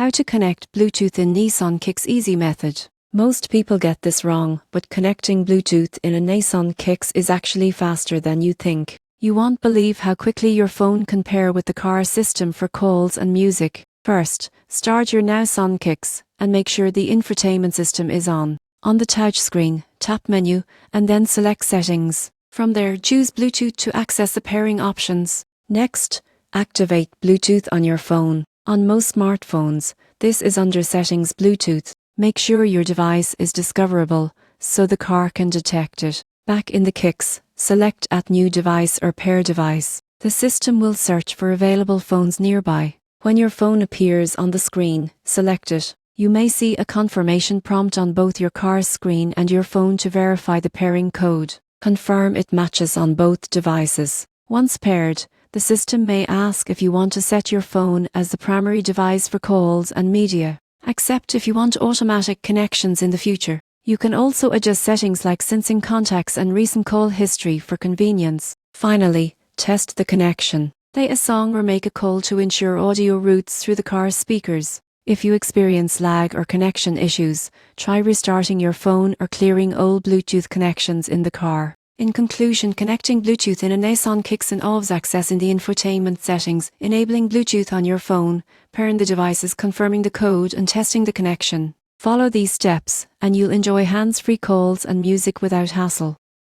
How to connect Bluetooth in Nissan Kicks Easy method. Most people get this wrong, but connecting Bluetooth in a Nissan Kicks is actually faster than you think. You won't believe how quickly your phone can pair with the car system for calls and music. First, start your Nissan Kicks and make sure the infotainment system is on. On the touchscreen, tap Menu and then select Settings. From there, choose Bluetooth to access the pairing options. Next, activate Bluetooth on your phone. On most smartphones, this is under Settings Bluetooth. Make sure your device is discoverable so the car can detect it. Back in the Kicks, select Add New Device or Pair Device. The system will search for available phones nearby. When your phone appears on the screen, select it. You may see a confirmation prompt on both your car's screen and your phone to verify the pairing code. Confirm it matches on both devices. Once paired, the system may ask if you want to set your phone as the primary device for calls and media. Accept if you want automatic connections in the future. You can also adjust settings like syncing contacts and recent call history for convenience. Finally, test the connection. Play a song or make a call to ensure audio routes through the car's speakers. If you experience lag or connection issues, try restarting your phone or clearing old Bluetooth connections in the car. In conclusion, connecting Bluetooth in a Nissan Kicks involves accessing the infotainment settings, enabling Bluetooth on your phone, pairing the devices, confirming the code and testing the connection. Follow these steps and you'll enjoy hands-free calls and music without hassle.